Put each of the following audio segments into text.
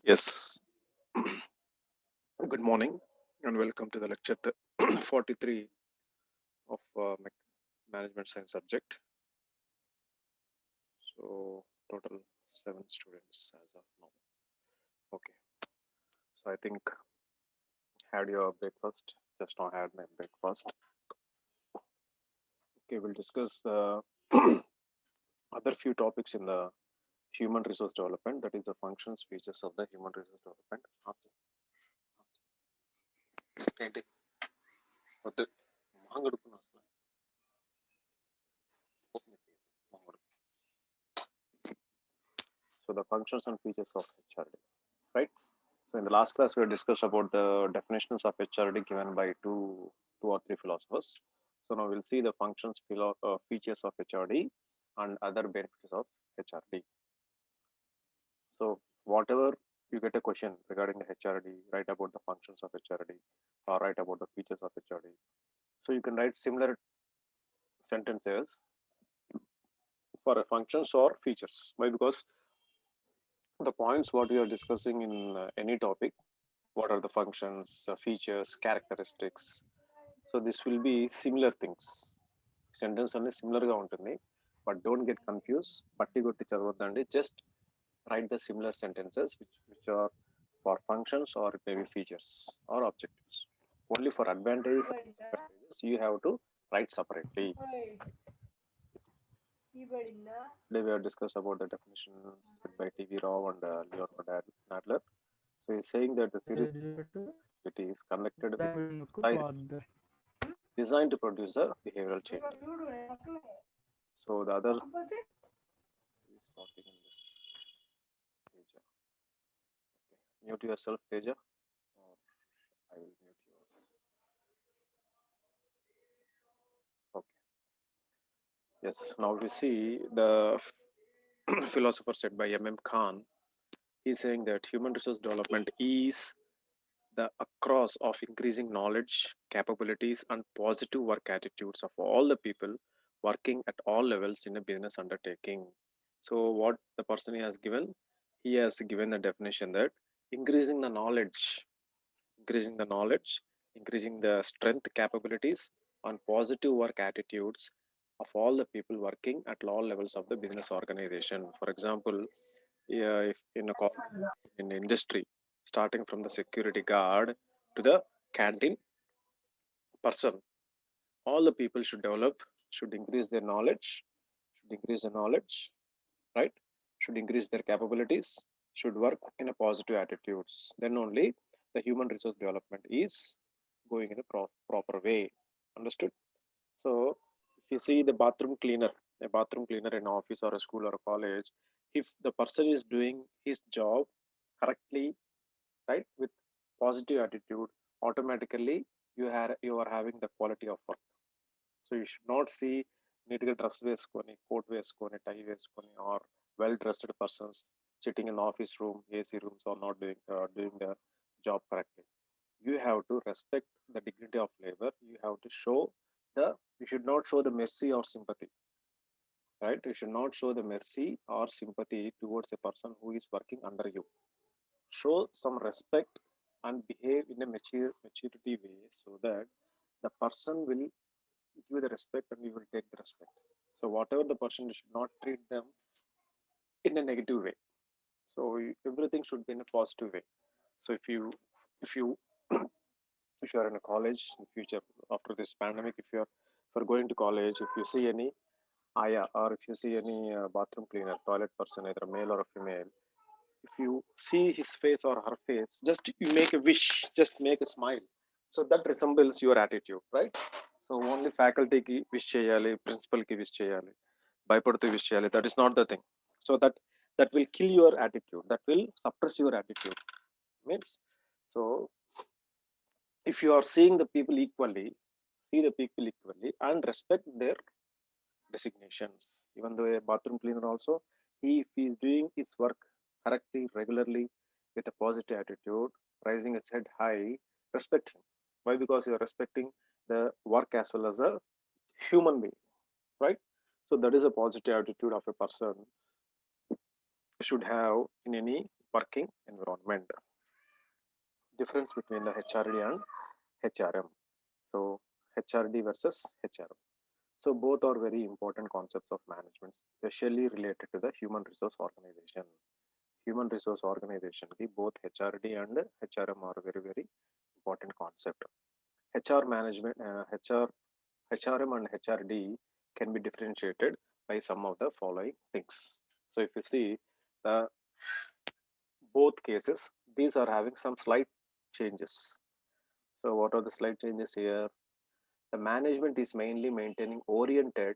Yes, good morning and welcome to the lecture 43 of management science subject. So, total 7 students as of now. Okay, so I think had your breakfast, just now had my breakfast. Okay, we'll discuss the other few topics in the human resource development, that is the functions, features of the human resource development. ఏంటి? వద్దు. మొహం కడుక్కున్నా అసలు. So the functions and features of HRD, right? So in the last class, we discussed about the definitions of HRD given by two or three philosophers. So now we'll see the functions, features of HRD and other benefits of HRD. So whatever you get a question regarding the HRD, write about the functions of HRD or write about the features of HRD. So you can write similar sentences for functions or features. Why? Because the points what we are discussing in any topic, what are the functions, features, characteristics. So this will be similar things. Sentence అన్ని similar గా ఉంటుంది, but don't get confused. పట్టి కొట్టి చదవద్దండి. Just write the similar sentences which are for functions or maybe features or objectives. Only for advantages and disadvantages you have to write separately. Today we have discussed about the definition set by T.V. Rao and Leonard Nadler. So he's saying that the series it is connected with designed to produce a behavioral change. So the other is talking in this Teja. Okay. Mute yourself, Teja. Or I will mute yours. Okay. Yes. Now we see the philosopher said by M.M. Khan. He's saying that human resource development is the across of increasing knowledge, capabilities, and positive work attitudes of all the people working at all levels in a business undertaking. So, what the person has given, he has given the definition that increasing the knowledge, increasing the knowledge, increasing the strength, capabilities, and positive work attitudes of all the people working at all levels of the business organization. For example, if in a in industry, starting from the security guard to the canteen person, all the people should develop, should increase their knowledge, should increase the knowledge, right? Should increase their capabilities, should work in a positive attitudes. Then only the human resource development is going in a proper way. Understood? So if you see the bathroom cleaner, a bathroom cleaner in office or a school or a college, if the person is doing his job correctly, right, with positive attitude, automatically you are having the quality of work. So you should not see neatగా dress వేసుకొని coat వేసుకొని tie వేసుకొని or well dressed persons sitting in office room, AC rooms or not doing the job correctly. You have to respect the dignity of labor. You have to show the, you should not show the mercy or sympathy, right? You should not show the mercy or sympathy towards a person who is working under you. Show some respect and behave in a maturity way so that the person will give the respect and you will take the respect. So whatever the person, you should not treat them in a negative way. So everything should be in a positive way. So if you if you are in a college in future after this pandemic, if you are for going to college, if you see any aya or if you see any bathroom cleaner, toilet person, either a male or a female, if you see his face or her face, just you make a wish, just make a smile. So that resembles your attitude, right? So only faculty ki wish cheyali, principal ki wish cheyali, భయపడుతూ wish cheyali, that is not the thing. So that will kill your attitude, that will suppress your attitude. Means, so if you are seeing the people equally, see the people equally and respect their designations. Even though a bathroom cleaner also, if he is doing his work correctly, regularly, with a positive attitude, raising his head high, respect him. Why? Because you are respecting the work as well as a human being, right? So that is a positive attitude of a person should have in any working environment. Difference between the HRD and HRM. So HRD versus HRM. So both are very important concepts of management, especially related to the human resource organization. Human resource organization, both HRD and HRM are very important concept. HR management, HRM and HRD can be differentiated by some of the following things. So if you see the both cases, these are having some slight changes. So what are the slight changes here? The management is mainly maintaining oriented.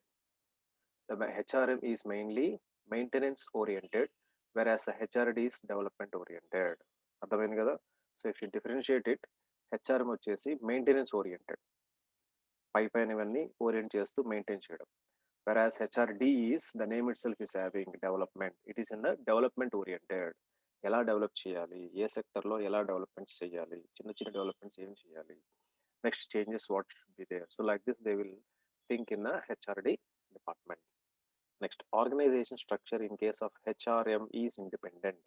The HRM is mainly maintenance oriented, whereas the HRD is development oriented. అర్థమైంది కదా? So if you differentiate it, HRM వచ్చేసి maintenance oriented, పైన ఇవన్నీ orient చేస్తూ maintain చేయడం. Whereas HRD is, the name itself is having development. It is in the development oriented. ఎలా develop చేయాలి, ఏ సెక్టర్లో ఎలా డెవలప్మెంట్స్ చేయాలి, చిన్న చిన్న డెవలప్మెంట్స్ ఏం చేయాలి, next changes what should be there. So like this they will think in the HRD department. Next, organization structure in case of HRM is independent.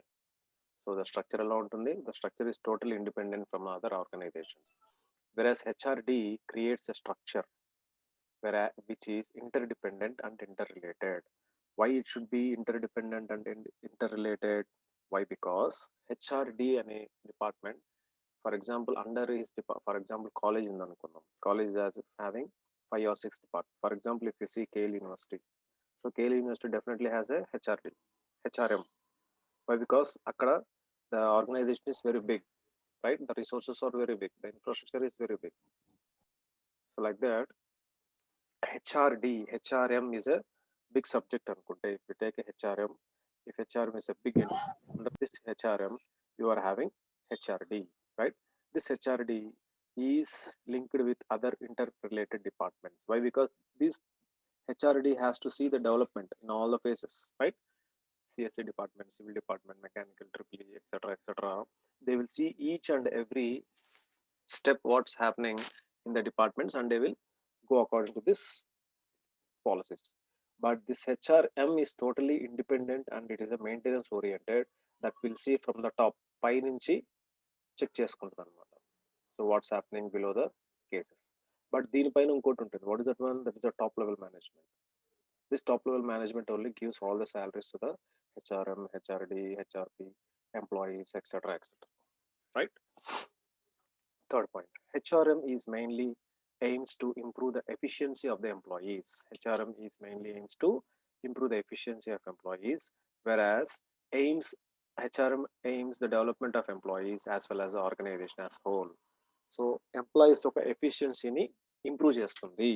So the structure ఎలా ఉంటుంది? The structure is totally independent from other organizations. Whereas HRD creates a structure which is interdependent and interrelated. Why it should be interdependent and interrelated? Why? Because HRD అనే department, for example, under his for example, college ఉంది అనుకుందాం. College is having 5 or 6 departments. For example, if you see Kale University, so Kale University definitely has a HRD, HRM. Why? Because akkada the organization is very big, right? The resources are very big, the infrastructure is very big. So like that, HRD, HRM is a big subject అనుకుంటే. If you take a HRM, if HRM is a big entity, under this HRM you are having HRD, right? This HRD is linked with other interrelated departments. Why? Because this HRD has to see the development in all the phases, right? CSA department, civil department, mechanical, triple E, etc., etc. They will see each and every step what's happening in the departments, and they will go according to this policies. But this HRM is totally independent and it is a maintenance oriented, that will see from the top పై నుంచి check చేసుకుంటుంది అనమాట. So what's happening below the cases. But దీనిపైన ఇంకోటి ఉంటుంది. What is that one? That is the top level management. This top level management only gives all the salaries to the HRM, HRD, HRP employees, etc., etc. Right? Third point, HRM is mainly aims to improve the efficiency of the employees. HRM is mainly aims to improve the efficiency of employees, whereas aims HRM aims the development of employees as well as the organization as whole. So employees యొక్క ఎఫిషియన్సీని improve చేస్తుంది.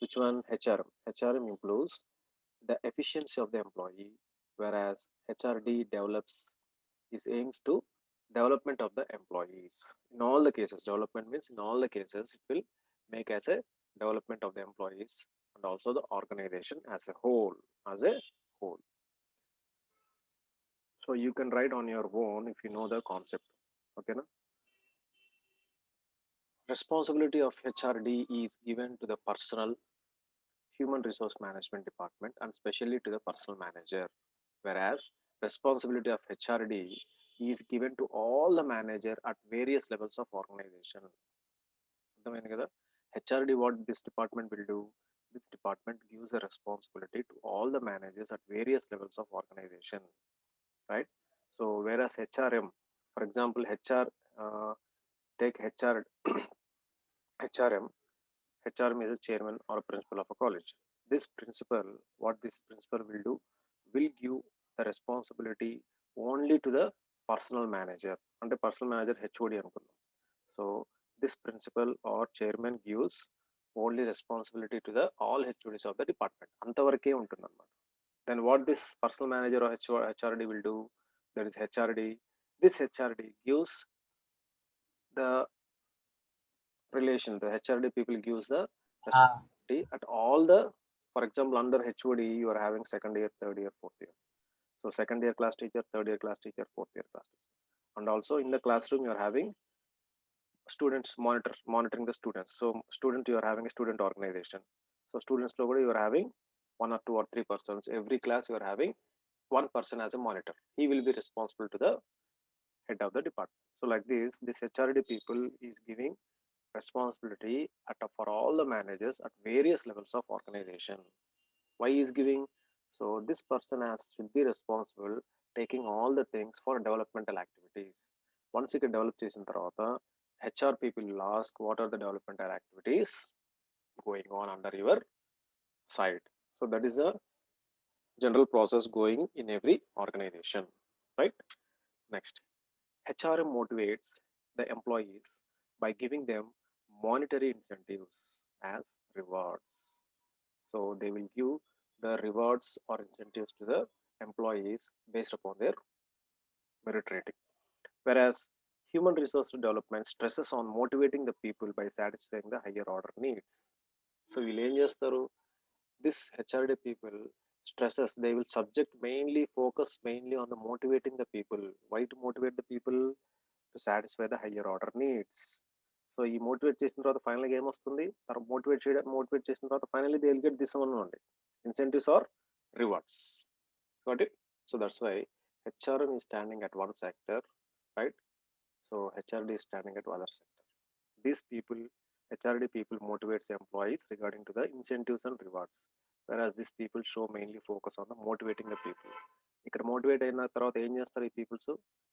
Which one? HRM. HRM improves the efficiency of the employee, whereas HRD develops is aims to development of the employees. In all the cases, development means in all the cases it will make as a development of the employees and also the organization as a whole. As a whole. So you can write on your own if you know the concept. Okay, na? Responsibility of HRD is given to the personal human resource management department and especially to the personal manager, whereas responsibility of HRD is given to all the manager at various levels of organization. HRD, what this department will do? This department gives a responsibility to all the managers at various levels of organization, right? So whereas HRM, for example, take HR HRM. HRM is a chairman or a principal of a college. This principal, what this principal will do, will give the responsibility only to the personal manager. And the personal manager HOD అనుకుందాం. So this principal or chairman gives only responsibility to the all HODs of the department. అంతవరకే ఉంటుందన్నమాట. Then what this personal manager or HRD will do? That is HRD. This HRD gives the relation. The HRD people gives the responsibility at all the, for example, under HOD you are having second year, third year, fourth year. So second year class teacher, third year class teacher, fourth year class teacher. And also in the classroom you are having students monitoring the students. So student, you are having a student organization. So students lo you are having one or two or three persons. Every class you are having one person as a monitor. He will be responsible to the head of the department. So like this HRD people is giving responsibility for all the managers at various levels of organization. Why is giving? So this person has should be responsible taking all the things for developmental activities. Once you can develop చేసిన తర్వాత HR people will ask what are the developmental activities going on under your side. So that is a general process going in every organization, right? Next, HRM motivates the employees by giving them monetary incentives as rewards. So they will give the rewards or incentives to the employees based upon their merit rating. Whereas human resource development stresses on motivating the people by satisfying the higher order needs. So వీళ్ళు ఏం చేస్తారు? This HRD people stresses, they will subject mainly focus mainly on the motivating the people. Why to motivate the people? To satisfy the higher order needs. So ఈ motivate చేసిన తర్వాత ఫైనల్గా ఏమొస్తుంది? తర్వాత motivate చేసిన తర్వాత finally they will get this one only incentives or rewards. Got it? So that's why HRM is standing at one sector, right? So HRD is standing at other sector. These people, HRD people motivates employees regarding to the incentives and rewards, whereas these people show mainly focus on the motivating the people. ఇక్కడ motivate అయిన తర్వాత ఏం చేస్తారు ఈ peoples?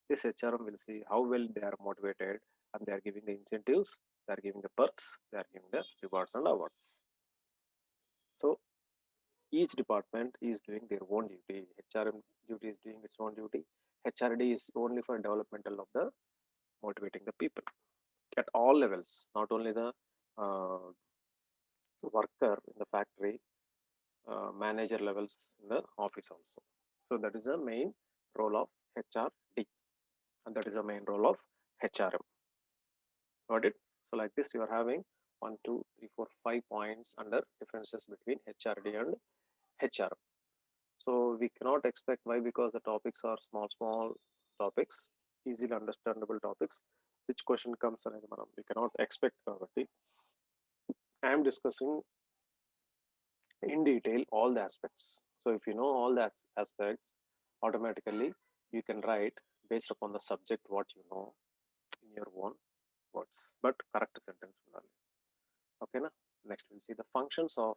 This HRM will see how well they are motivated and they are giving the incentives, they are giving the perks, they are giving the rewards and awards. So each department is doing their own duty. HRM duty is doing its own duty. HRD is only for developmental of the motivating the people at all levels, not only the uh, worker in the factory, manager levels in the office also. So that is the main role of HRD, and that is the main role of HRM. Got it? So like this, you are having 1, 2, 3, 4, 5 points under differences between HRD and HRM. So we cannot expect, why? Because the topics are small topics, easily understandable topics. Which question comes అనేది మనం we cannot expect కాబట్టి I am discussing in detail all the aspects. So if you know all the aspects, automatically you can write based upon the subject what you know in your own words, but correct sentence ఉండాలి. Okay na? Next we'll see the functions of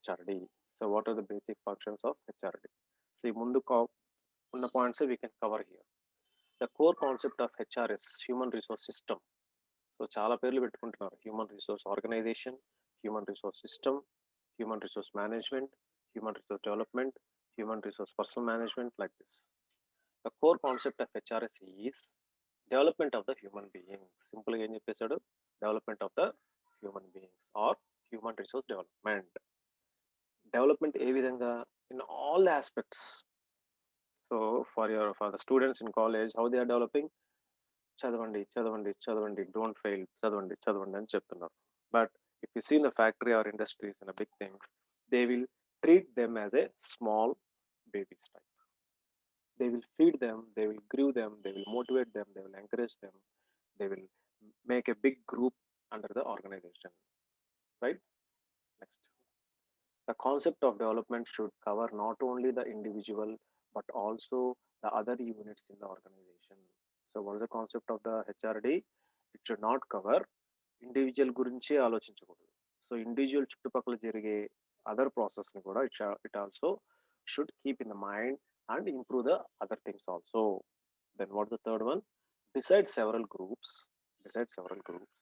HRD. So what are the basic functions of HRD? See ముందు ఉన్న points we can cover here. The core concept of HR is human resource system. So చాలా పేర్లు పెట్టుకుంటున్నారు: human resource organisation, human resource system, human resource management, human resource development, human resource personnel management, like this. The core concept of HRS is development of the human beings. సింపుల్గా ఏం చెప్పేశాడు? Development of the human beings or human resource development. Development ఏ విధంగా? In all the aspects. So for the students in college, how they are developing? చదవండి చదవండి చదవండి, don't fail, చదవండి చదవండి అని చెప్తున్నారు. But if you see in the factory or industries in big things, they will treat them as a small babies type. They will feed them, they will grow them, they will motivate them, they will encourage them, they will make a big group under the organization, right? Next, the concept of development should cover not only the individual but also the other units in the organization. So what is the concept of the HRD? It should not cover individual గురించి ఆలోచించకూడదు. So individual చుట్టుపక్కల జరిగే other ప్రాసెస్ని కూడా it also should keep in the mind and improve the other things also. Then what's the third one? Besides several groups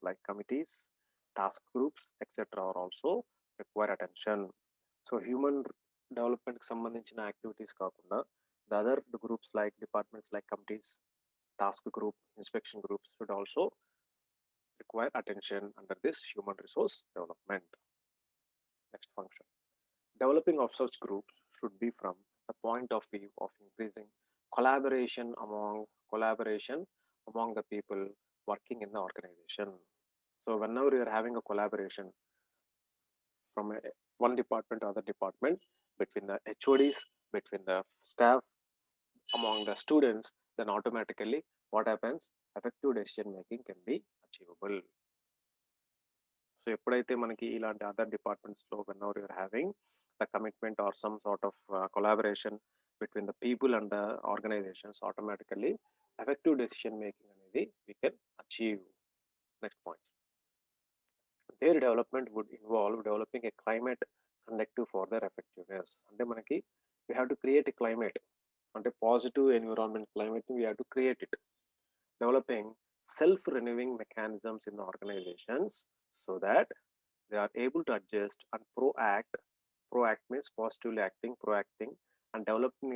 like committees, task groups, etc. are also require attention. So human development కి సంబంధించిన activities కాకుండా the other groups like departments like committees, task group, inspection groups should also require attention under this human resource development. Next function. Developing of such groups should be from the point of view of increasing collaboration among the people working in the organization. So whenever you are having a collaboration from one department to other department, between the HODs, between the staff, among the students, then automatically what happens? Effective decision making can be achievable. So ఎప్పుడైతే మనకి ఇలాంటి other డిపార్ట్మెంట్స్లో whenever you are having the commitment or some sort of collaboration between the people and the organizations, automatically effective decision making అనేది we can achieve. Next point, their development would involve developing a climate conducive for their effectiveness. అంటే మనకి we have to create a climate, అంటే positive environment climate we have to create it, developing self-renewing mechanisms in the organizations so that they are able to adjust and proact means positively acting, proacting, and developing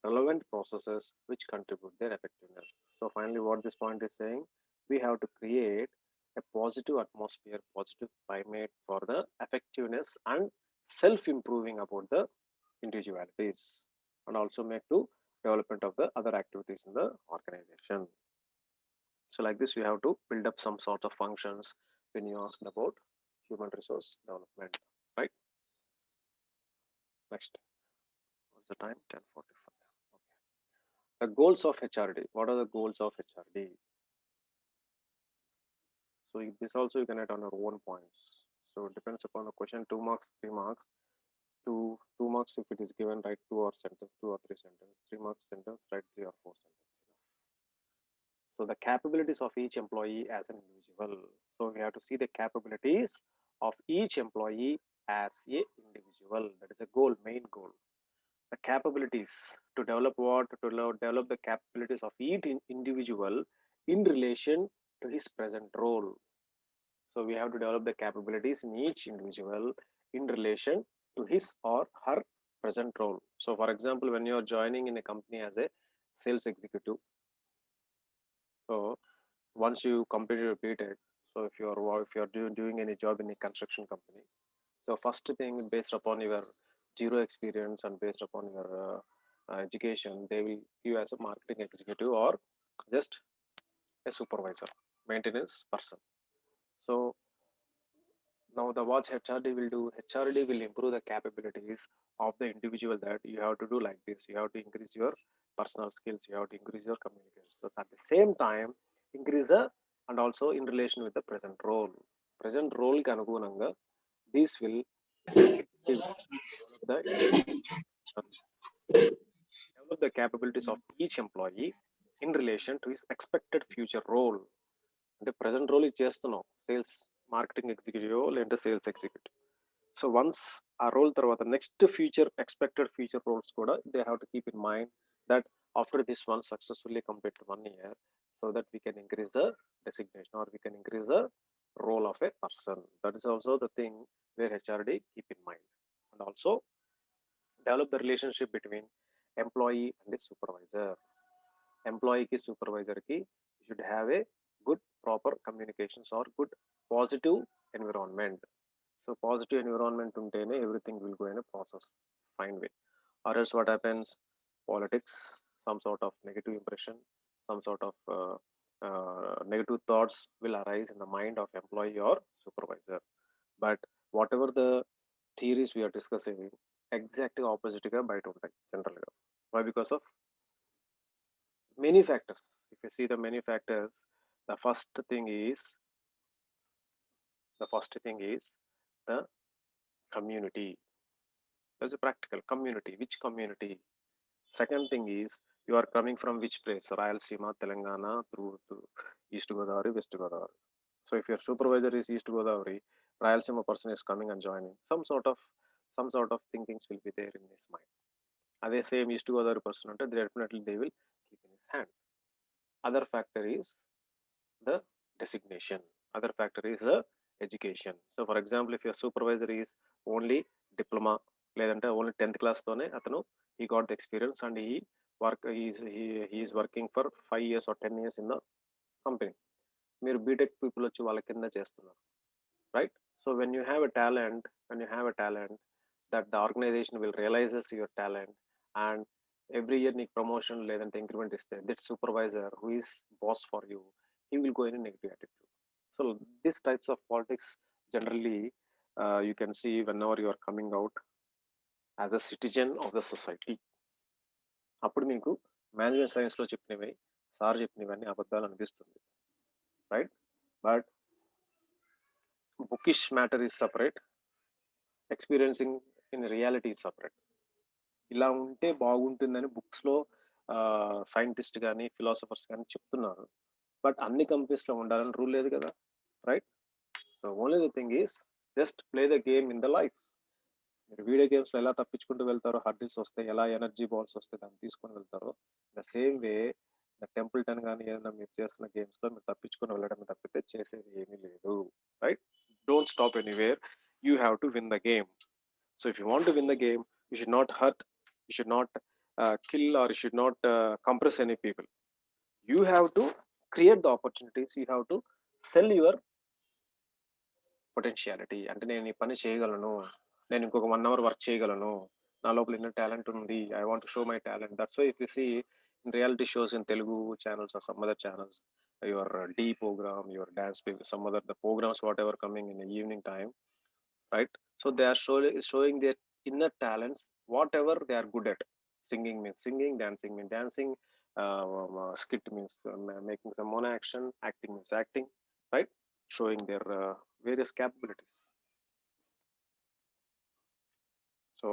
relevant processes which contribute their effectiveness. So finally what this point is saying, we have to create a positive atmosphere, positive climate for the effectiveness and self-improving about the individualities, and also make to development of the other activities in the organization. So like this, you have to build up some sort of functions when you asked about human resource development, right? Next, what's the time? 10:45. Okay. The goals of HRD. What are the goals of HRD? So this also you can write on your own points. So it depends upon the question. 2 marks, 3 marks. Two marks if it is given, write 2 or sentence, 2 or 3 sentence. 3 marks sentence, write 3 or 4 sentences. So the capabilities of each employee as an individual. So we have to see the capabilities of each employee as a individual. That is a goal, main goal. The capabilities to develop what? To develop the capabilities of each individual in relation to his present role. So we have to develop the capabilities in each individual in relation to his or her present role. So for example, when you are joining in a company as a sales executive, so once you complete your BTech, so if you're doing any job in a construction company, so first thing, based upon your zero experience and based upon your education, they will give you as a marketing executive or just a supervisor, maintenance person. So now the what HRD will do, HRD will improve the capabilities of the individual, that you have to do like this, you have to increase your personal skills, you have to increase your communication skills, at the same time increase the, and also in relation with the present role ki anugunanga, this will develop the capabilities of each employee in relation to his expected future role. అంటే present role is చేస్తున్నాం, sales marketing executive లేదంటే sales executive. So once ఆ role తర్వాత next future expected future roles కూడా they have to keep in mind that after this one successfully complete 1 year, so that we can increase the designation or we can increase the role of a person. That is also the thing where HRD keep in mind. And also develop the relationship between employee and the supervisor. Employee ki supervisor ki should have a good proper communications or good positive environment. So positive environment untene everything will go in a process fine way. Or else what happens? Politics, some sort of negative impression, some sort of negative thoughts will arise in the mind of employee or supervisor. But whatever the theories we are discussing, exactly opposite ga byte untayi generally. Why? Because of many factors. If you see the many factors, the first thing is the community. There's a practical community. Which community? Second thing is you are coming from which place? Rayalaseema, Telangana, through to East Godavari, West Godavari. So if your supervisor is East Godavari, Rayalaseema person is coming and joining, some sort of thinkings will be there in his mind. Are they same East Godavari person? Definitely they will keep in his hand. Other factor is the designation. Other factor is the education. So for example, if your supervisor is only diploma, లేదంటే only 10th class తోనే అతను he got the experience and he is working for 5 years or 10 years in the company, మీరు BTech people వచ్చి వాళ్ళ కింద చేస్తున్నారు, right? So when you have a talent, that the organization will realizes your talent, and every year నీకు promotion లేదంటే increment ఇస్తే that supervisor who is boss for you, he will go in a negative attitude. So these types of politics generally you can see whenever you are coming out as a citizen of the society. అప్పుడు మీకు management సైన్స్లో చెప్పినవి sir చెప్పినవన్నీ అబద్ధాలు అనిపిస్తుంది, right? But bookish matter is separate, experiencing in reality is separate. ఇలా ఉంటే బాగుంటుందని బుక్స్లో సైంటిస్ట్ కానీ ఫిలాసఫర్స్ కానీ చెప్తున్నారు. బట్ అన్ని కంపెనీస్లో ఉండాలని రూల్ లేదు కదా, right? So only the thing is just play the game in the life. మీరు వీడియో గేమ్స్లో ఎలా తప్పించుకుంటూ వెళ్తారో, హర్డిల్స్ వస్తాయి, ఎలా ఎనర్జీ బాల్స్ వస్తాయి దాన్ని తీసుకొని వెళ్తారో, the same way the temple ton కానీ ఏదైనా మీరు చేస్తున్న గేమ్స్లో మీరు తప్పించుకొని వెళ్ళడం తప్పితే చేసేది ఏమీ లేదు, right? Don't stop anywhere, you have to win the game. So if you want to win the game, you should not hurt, you should not kill, or you should not compress any people. You have to create the opportunities. You have to sell your potentiality. అంటే నేను ఈ పని చేయగలను, నేను ఇంకొక 1 hour work చేయగలను, నా లోపల ఇన్న టాలెంట్ ఉంది, I want show my talent. That's why if you see in reality shows in Telugu channels or some other channels, your the program, your dance, some other the programs whatever coming in evening time, right? So they are showing their inner talents, whatever they are good at. Singing means singing, dancing means dancing, skit means making some mono action, acting means acting, right? Showing their various capabilities. So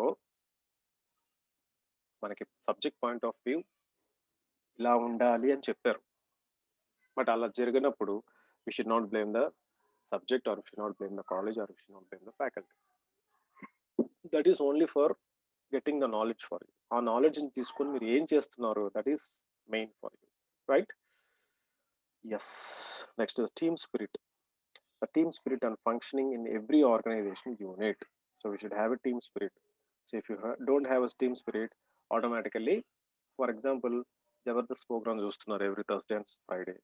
మనకి subject point of view ఇలా ఉండాలి అని చెప్పారు. But అలా జరిగినప్పుడు we should not blame the subject, or we should not blame the college, or we should not blame the faculty. That is only for getting the knowledge for you. ఆ నాలెడ్జ్ని తీసుకొని మీరు ఏం చేస్తున్నారు, that is main for you, right? Yes. Next team spirit. The team spirit and functioning in every organization unit. So we should have a team spirit. So if you don't have a team spirit, automatically, for example, Jabardast program చూస్తున్నారు every Thursday and Friday.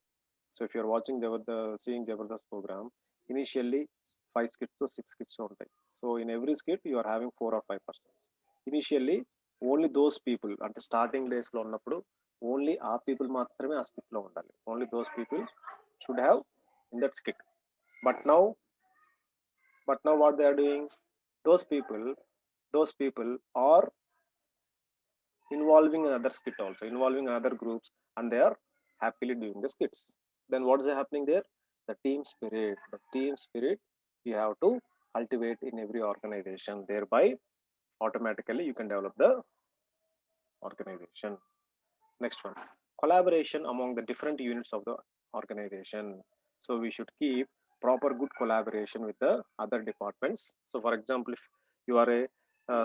So if you're watching seeing Jabardast program, initially 5 skits to 6 skits ఉంటాయి. So in every skit you are having 4 or 5 persons. Initially only those people, అంటే starting days లో ఉన్నప్పుడు only ఆ people మాత్రమే ఆ skit లో ఉండాలి. Only those people should have in that skit. But now what they are doing, those people are involving in other skit also, involving in other groups, and they are happily doing the skits. Then what is happening there? The team spirit you have to cultivate in every organization. Thereby automatically you can develop the organization. Next one, collaboration among the different units of the organization. So we should keep proper good collaboration with the other departments. So for example, if you are a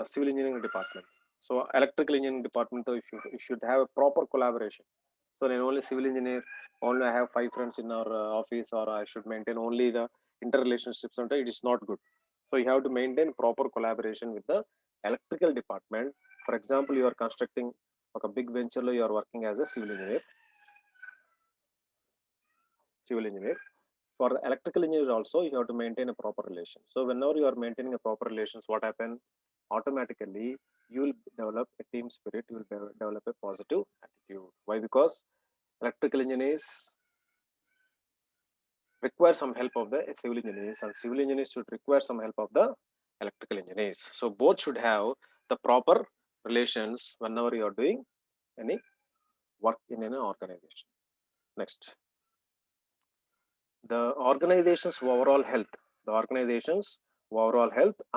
civil engineering department, so electrical engineering department, so if you should have a proper collaboration. So then only civil engineer, only I have 5 friends in our office, or I should maintain only the interrelationships, and it is not good. So you have to maintain proper collaboration with the electrical department. For example, you are constructing ఒక big వెంచర్లో you are working as a civil engineer. For electrical engineer also you have to maintain a proper relation. So whenever you are maintaining a proper relations, what happen? Automatically you will develop a team spirit, you will develop a positive attitude. Why? Because electrical engineers require some help of the civil engineers, and civil engineers should require some help of the electrical engineers. So both should have the proper relations whenever you are doing any work in an organization. Next, the organization's overall health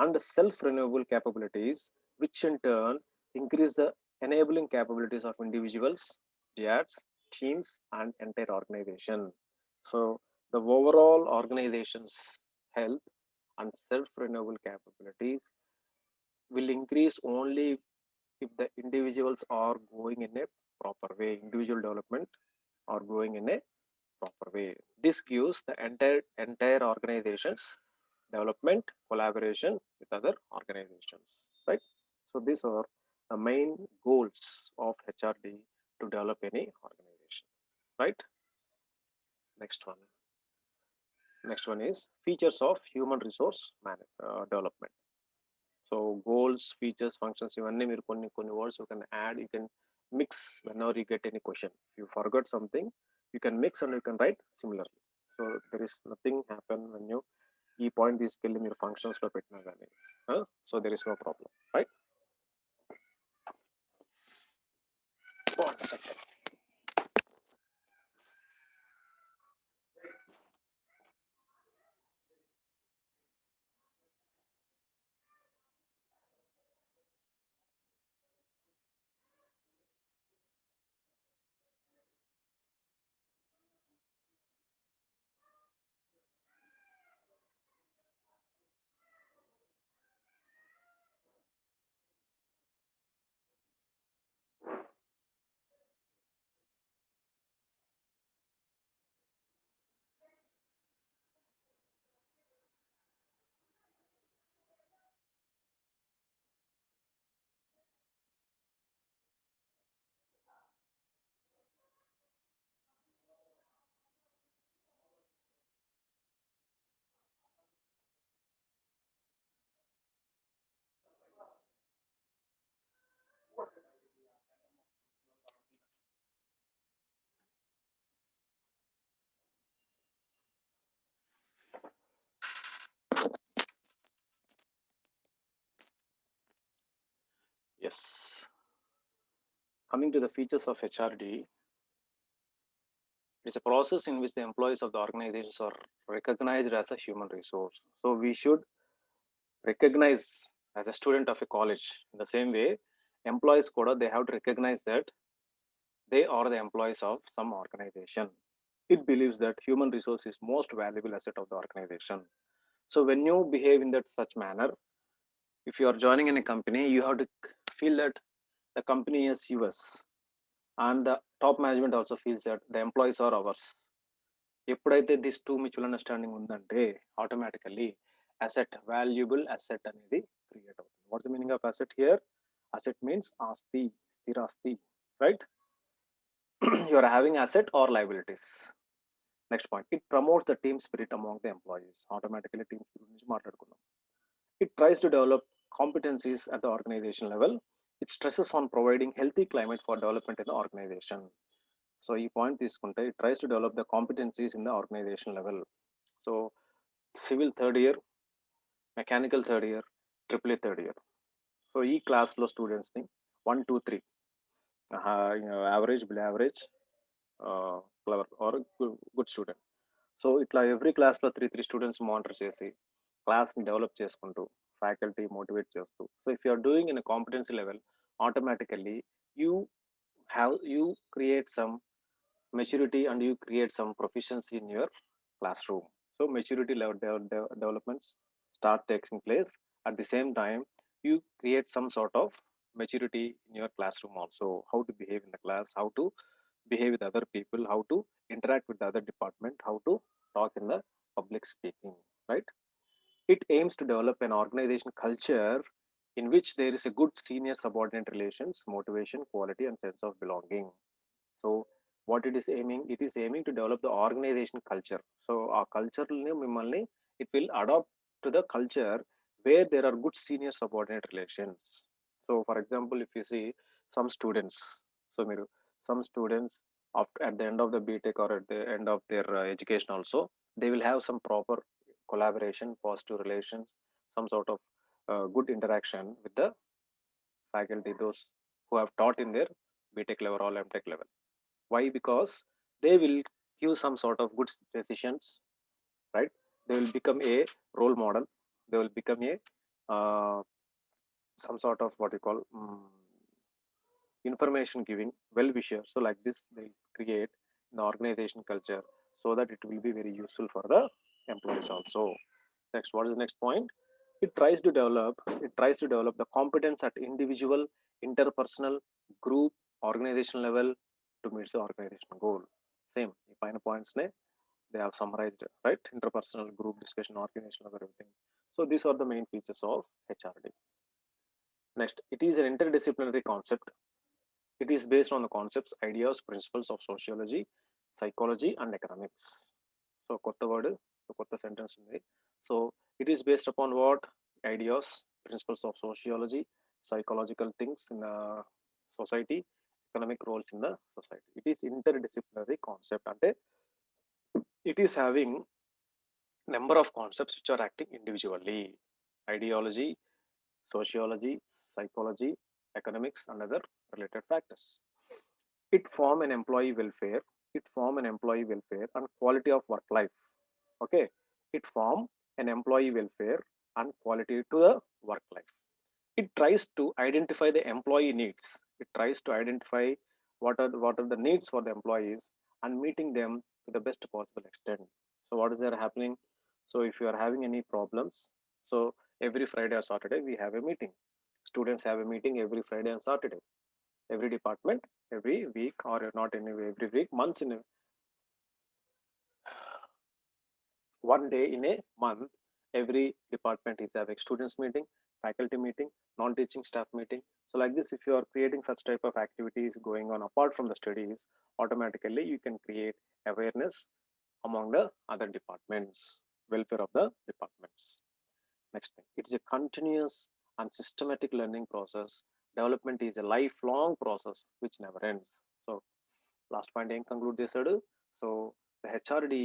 and self-renewable capabilities, which in turn increase the enabling capabilities of individuals, DADs, teams, and entire organization. So the overall organization's health and self-renewable capabilities will increase only if the individuals are going in a proper way, individual development are going in a proper way. This gives the entire organization's development, collaboration with other organizations, right? So these are the main goals of HRD to develop any organization, right? Next one is features of human resource development. So goals, features, functions, ఇవన్నీ మీరు కొన్ని words you can add, you can mix whenever you get any question. If you forgot something, you can mix and you can write similarly. So there is nothing happen when you ఈ point తీసుకెళ్ళి మీరు functions లో పెట్టినా కానీ, so there is no problem, right? Yes. Coming to the features of HRD, it's a process in which the employees of the organizations are recognized as a human resource. So we should recognize as a student of a college in the same way, employees coda they have to recognize that they are the employees of some organization. It believes that human resource is most valuable asset of the organization. So when you behave in that such manner, if you are joining in a company, you have to feel that the company is yours, and the top management also feels that the employees are ours. ఎప్పుడైతే this two mutual understanding ఉందంటే automatically asset valuable asset అనేది create అవుతుంది. What's the meaning of asset here? Asset means ఆస్తి, స్థిరాస్తి, రైట్? You are having asset or liabilities. Next point, it promotes the team spirit among the employees. Automatically team spirit గురించి మాట్లాడుకున్నాం. It tries to develop competencies at the organization level. It stresses on providing healthy climate for development in the organization. So ఈ పాయింట్ తీసుకుంటే it tries to develop the competencies in the organization level. So civil third year, mechanical third year, triple A third year. So ఈ క్లాస్లో స్టూడెంట్స్ని 1 2 3 average, below average, clever or good student. So ఇట్లా every క్లాస్లో 3 students monitor చేసి క్లాస్ని develop చేసుకుంటూ faculty motivate చేస్తూ, so if you are doing in competency level, automatically you you create some maturity and you create some proficiency in your classroom. So maturity level developments start taking place. At the same time, you create some sort of maturity in your classroom also. How to behave in the class, how to behave with other people, how to interact with the other department, how to talk in the public speaking, right? It aims to develop an organization culture in which there is a good senior subordinate relations, motivation, quality, and sense of belonging. So what it is aiming, it is aiming to develop the organization culture. So our culture it will adopt to the culture where there are good senior subordinate relations. So for example, if you see some students, so some students after, at the end of the BTech or at the end of their education also, they will have some proper collaboration, positive relations, some sort of good interaction with the faculty, those who have taught in their BTech level or MTech level. Why? Because they will give some sort of good decisions, right? They will become a role model. They will become a some sort of what you call information giving well wisher. So like this, they create the organization culture so that it will be very useful for the employees also. Next, what is the next point? It tries to develop the competence at individual, interpersonal, group, organization level to meet the organization goal. Same, ఈ పైన points ne they have summarized, right? Interpersonal, group discussion, organizational, everything. So these are the main features of HRD. Next, it is an interdisciplinary concept. It is based on the concepts, ideas, principles of sociology, psychology, and economics. So kotta word, so kotta sentence undi. So it is based upon what? Ideas, principles of sociology, psychological things in the society, economic roles in the society. It is interdisciplinary concept, and it is having number of concepts which are acting individually: ideology, sociology, psychology, economics, and other related factors. It form an employee welfare it form an employee welfare and quality of work life. Okay, it form an employee welfare and quality to the work life. It tries to identify the employee needs. It tries to identify what are the needs for the employees and meeting them to the best possible extent. So what is there happening? So if you are having any problems, so every Friday or Saturday we have a meeting. Students have a meeting every Friday and Saturday. Every department every week, or not in every week, months in a, one day in a month, every department is having students meeting, faculty meeting, non-teaching staff meeting. So like this, if you are creating such type of activities going on apart from the studies, automatically you can create awareness among the other departments, welfare of the departments. Next thing, it is a continuous and systematic learning process. Development is a lifelong process which never ends. So last point ఏం conclude చేశాడు? So the HRD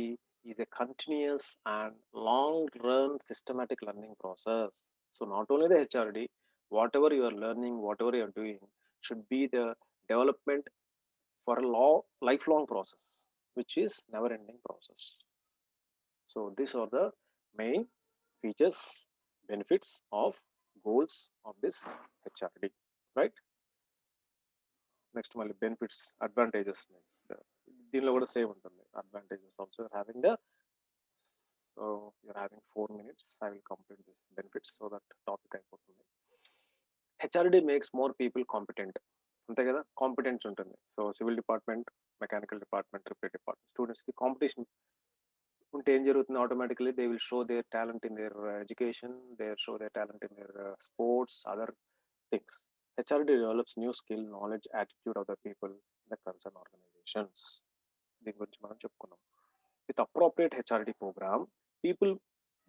is a continuous and long run systematic learning process. So not only the HRD, whatever you are learning, whatever you are doing should be the development for a lifelong process, which is never ending process. So these are the main features, benefits of goals of this HRD, right? Next మళ్ళీ benefits advantages means దీనిలో కూడా same ఉంటుంది advantages also having the so you are having 4 minutes. I will complete this benefits so that topic అయిపోతుంది. HRD makes more people competent, అంతే కదా, competence ఉంటుంది. So civil department, mechanical department, repair department స్టూడెంట్స్కి competition ఉంటే ఏం జరుగుతుంది, automatically they will show their talent in their education, they show their talent in their sports, other things. HRD develops new skill, knowledge, attitude of the people the concern organizations. దీని గురించి మనం చెప్పుకున్నాం. With appropriate HRD program, people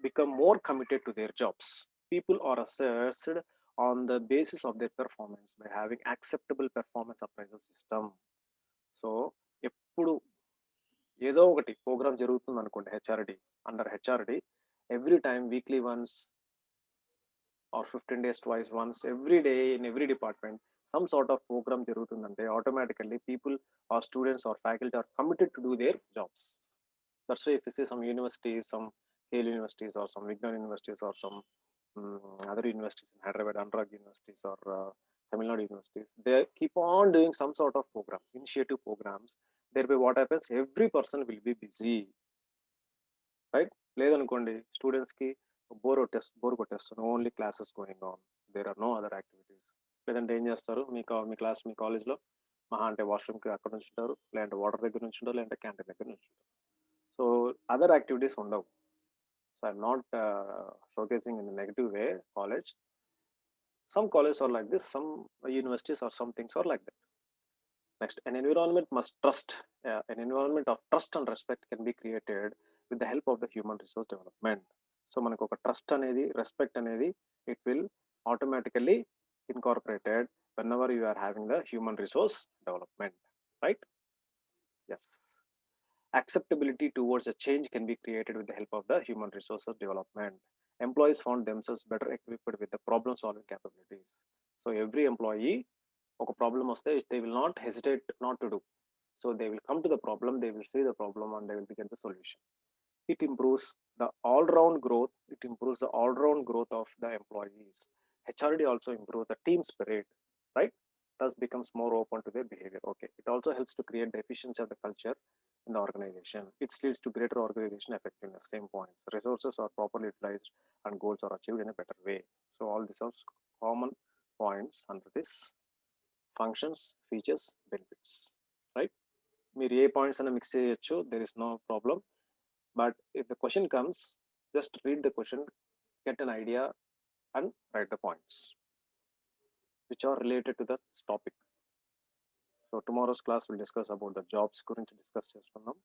become more committed to their jobs. People are assessed on the basis of their performance by having acceptable performance appraisal system. So ఎప్పుడు ఏదో ఒకటి programme జరుగుతుంది అనుకోండి HRD, under HRD every time weekly once or 15 days twice once, every day in every department some sort of program జరుగుతుందంటే automatically people or students or faculty are committed to do their jobs. That's why if you see some universities, some Yale universities or some Vignan universities or some other universities in Hyderabad, Anurag universities or Tamil Nadu universities, they keep on doing some sort of programs, initiative programs. Thereby what happens, every person will be busy, right? లేదనుకోండి స్టూడెంట్స్కి bore కొట్టేస్తుంది, only classes going on, there are no other activities. లేదంటే ఏం చేస్తారు, మీ class మీ కాలేజ్లో మహా అంటే వాష్రూమ్కి అక్కడ నుంచి ఉంటారు, లేదంటే వాటర్ దగ్గర నుంచి ఉంటారు, లేదంటే క్యాంటీన్ దగ్గర నుంచి ఉంటారు. సో అదర్ యాక్టివిటీస్ ఉండవు. So I'm not showcasing in negative way college. Some colleges are like this, some universities or some things are like that. Next, an environment must trust. An environment of trust and respect can be created with the help of the human resource development. So మనకు ఒక trust అనేది, respect అనేది, it will automatically incorporated whenever you are having the human resource development, right? Yes. Acceptability towards a change can be created with the help of the human resources development. Employees found themselves better equipped with the problem solving capabilities. So every employee, ఒక problem వస్తే they will not hesitate not to do. So they will come to the problem, they will see the problem and they will get the solution. It improves the all-round growth. It improves the all-round growth of the employees. HRD also improves the team spirit, right? Thus becomes more open to their behavior. Okay. It also helps to create the efficiency of the culture in the organization. It leads to greater organization effectiveness. Same points. Resources are properly utilized and goals are achieved in a better way. So all these are common points under this functions, features, benefits, right? మీరు ఏ points అయినా mix చేయొచ్చు, there is no problem. But if the question comes, just read the question, get an idea and write the points which are related to the topic. So tomorrow's class will discuss about the jobs గురించి discuss చేసుకుందాం.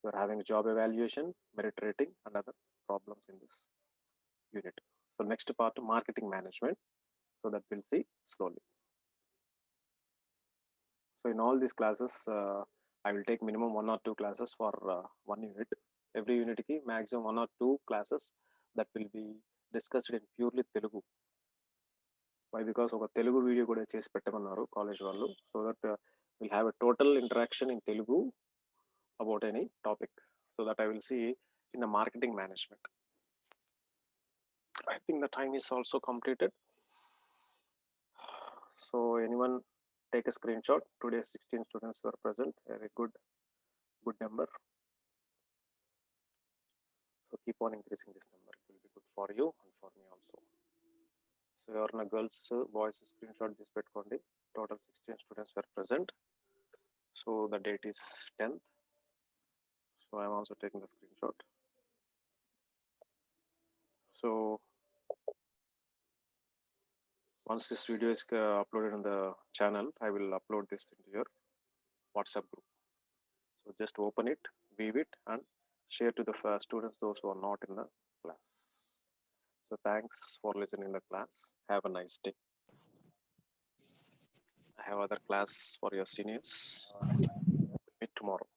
You are having job evaluation, merit rating and other problems in this unit. So next part, marketing management. So that we'll see slowly. So in all these classes, I will take minimum 1 or 2 classes for one unit. Every unit ki maximum 1 or 2 classes that will be discussed in purely Telugu. Why? Because ఒక Telugu video కూడా చేసి పెట్టమన్నారు college వాళ్ళు. So that we'll have a total interaction in Telugu about any topic. So that I will see in the marketing management. I think the time is also completed. So anyone take a screenshot. Today 16 students were present. Very good number. So keep on increasing this number. It will be good for you and for me also. So ఎవరైనా girls boys screenshot this పెట్టుకోండి. Total 16 students were present. So the date is 10th. So I am also taking the screenshot. So once this video is uploaded on the channel, I will upload this into your WhatsApp group. So just open it, view it and share to the students, those who are not in the class. So thanks for listening to the class. Have a nice day. I have other class for your seniors. Meet tomorrow.